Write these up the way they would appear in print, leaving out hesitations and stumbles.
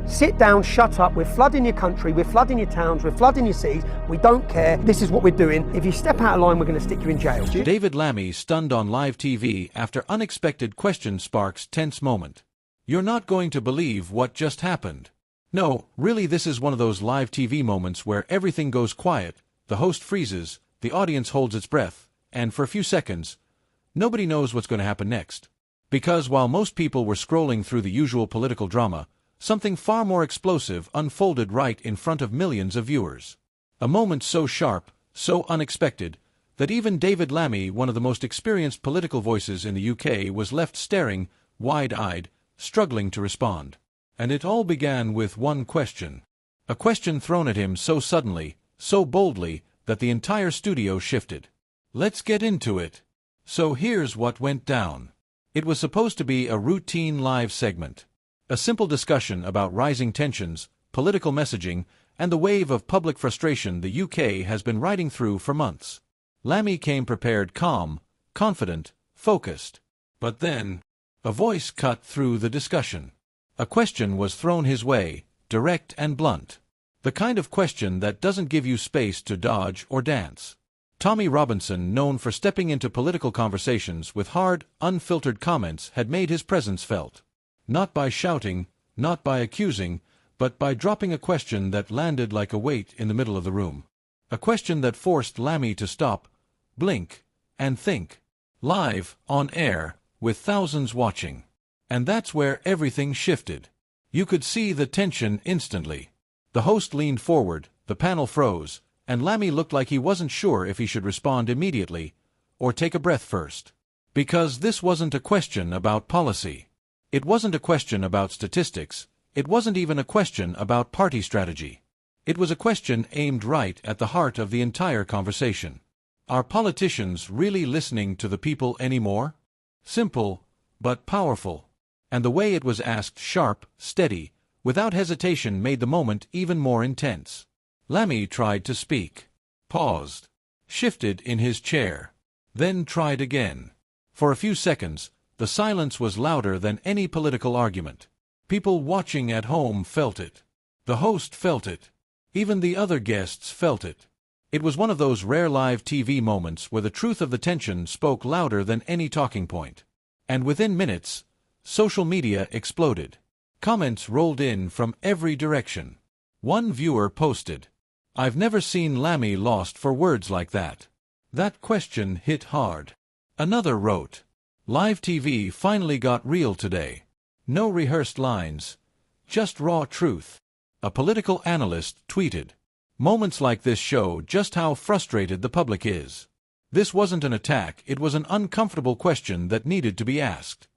Sit down, shut up, we're flooding your country, we're flooding your towns, we're flooding your cities, we don't care, this is what we're doing. If you step out of line, we're going to stick you in jail. David Lammy stunned on live TV after unexpected question sparks tense moment. You're not going to believe what just happened. No, really, this is one of those live TV moments where everything goes quiet, the host freezes, the audience holds its breath, and for a few seconds, nobody knows what's going to happen next. Because while most people were scrolling through the usual political drama, something far more explosive unfolded right in front of millions of viewers. A moment so sharp, so unexpected, that even David Lammy, one of the most experienced political voices in the UK, was left staring, wide-eyed, struggling to respond. And it all began with one question. A question thrown at him so suddenly, so boldly, that the entire studio shifted. Let's get into it. So here's what went down. It was supposed to be a routine live segment. A simple discussion about rising tensions, political messaging, and the wave of public frustration the UK has been riding through for months. Lammy came prepared, calm, confident, focused. But then, a voice cut through the discussion. A question was thrown his way, direct and blunt. The kind of question that doesn't give you space to dodge or dance. Tommy Robinson, known for stepping into political conversations with hard, unfiltered comments, had made his presence felt. Not by shouting, not by accusing, but by dropping a question that landed like a weight in the middle of the room. A question that forced Lammy to stop, blink, and think. Live, on air, with thousands watching. And that's where everything shifted. You could see the tension instantly. The host leaned forward, the panel froze, and Lammy looked like he wasn't sure if he should respond immediately, or take a breath first. Because this wasn't a question about policy. It wasn't a question about statistics. It wasn't even a question about party strategy. It was a question aimed right at the heart of the entire conversation. Are politicians really listening to the people anymore? Simple, but powerful. And the way it was asked, sharp, steady, without hesitation, made the moment even more intense. Lammy tried to speak. Paused. Shifted in his chair. Then tried again. For a few seconds, the silence was louder than any political argument. People watching at home felt it. The host felt it. Even the other guests felt it. It was one of those rare live TV moments where the truth of the tension spoke louder than any talking point. And within minutes, social media exploded. Comments rolled in from every direction. One viewer posted, "I've never seen Lammy lost for words like that. That question hit hard." Another wrote, "Live TV finally got real today. No rehearsed lines, just raw truth." A political analyst tweeted, "Moments like this show just how frustrated the public is. This wasn't an attack, it was an uncomfortable question that needed to be asked."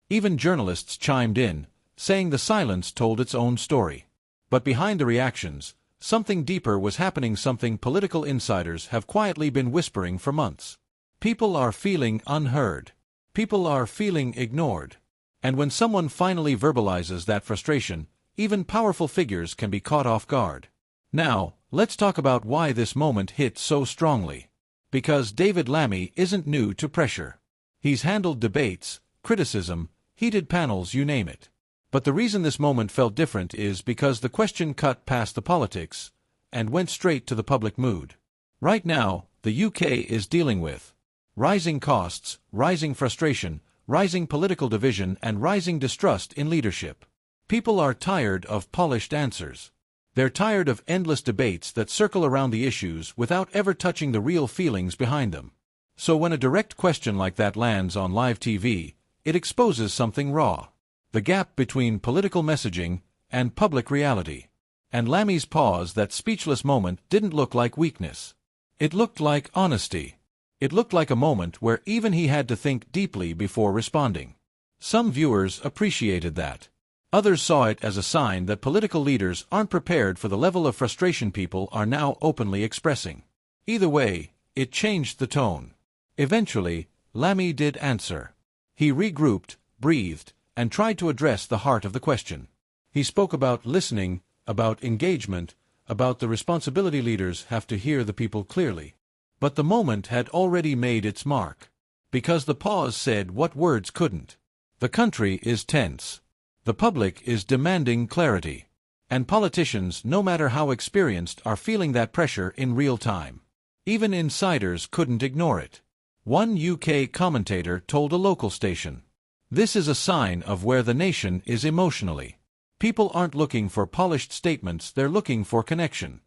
Even journalists chimed in, saying the silence told its own story. But behind the reactions, something deeper was happening, something political insiders have quietly been whispering for months. People are feeling unheard. People are feeling ignored. And when someone finally verbalizes that frustration, even powerful figures can be caught off guard. Now, let's talk about why this moment hit so strongly. Because David Lammy isn't new to pressure. He's handled debates, criticism, heated panels, you name it. But the reason this moment felt different is because the question cut past the politics and went straight to the public mood. Right now, the UK is dealing with rising costs, rising frustration, rising political division, and rising distrust in leadership. People are tired of polished answers. They're tired of endless debates that circle around the issues without ever touching the real feelings behind them. So when a direct question like that lands on live TV, it exposes something raw. The gap between political messaging and public reality. And Lammy's pause, that speechless moment, didn't look like weakness. It looked like honesty. It looked like a moment where even he had to think deeply before responding. Some viewers appreciated that. Others saw it as a sign that political leaders aren't prepared for the level of frustration people are now openly expressing. Either way, it changed the tone. Eventually, Lammy did answer. He regrouped, breathed, and tried to address the heart of the question. He spoke about listening, about engagement, about the responsibility leaders have to hear the people clearly. But the moment had already made its mark. Because the pause said what words couldn't. The country is tense. The public is demanding clarity. And politicians, no matter how experienced, are feeling that pressure in real time. Even insiders couldn't ignore it. One UK commentator told a local station, "This is a sign of where the nation is emotionally. People aren't looking for polished statements, they're looking for connection."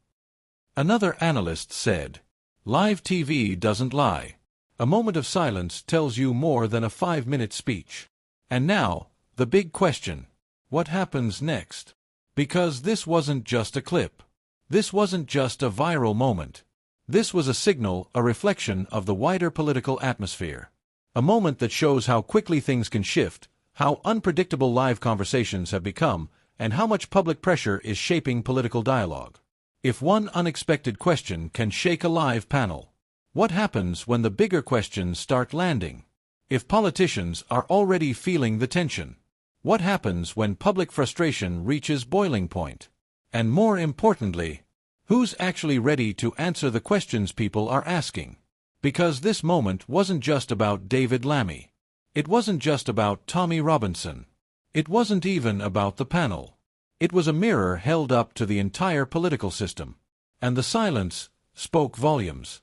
Another analyst said, "Live TV doesn't lie. A moment of silence tells you more than a 5-minute speech." And now, the big question: what happens next? Because this wasn't just a clip. This wasn't just a viral moment. This was a signal, a reflection of the wider political atmosphere. A moment that shows how quickly things can shift, how unpredictable live conversations have become, and how much public pressure is shaping political dialogue. If one unexpected question can shake a live panel, what happens when the bigger questions start landing? If politicians are already feeling the tension, what happens when public frustration reaches boiling point? And more importantly, who's actually ready to answer the questions people are asking? Because this moment wasn't just about David Lammy. It wasn't just about Tommy Robinson. It wasn't even about the panel. It was a mirror held up to the entire political system. And the silence spoke volumes.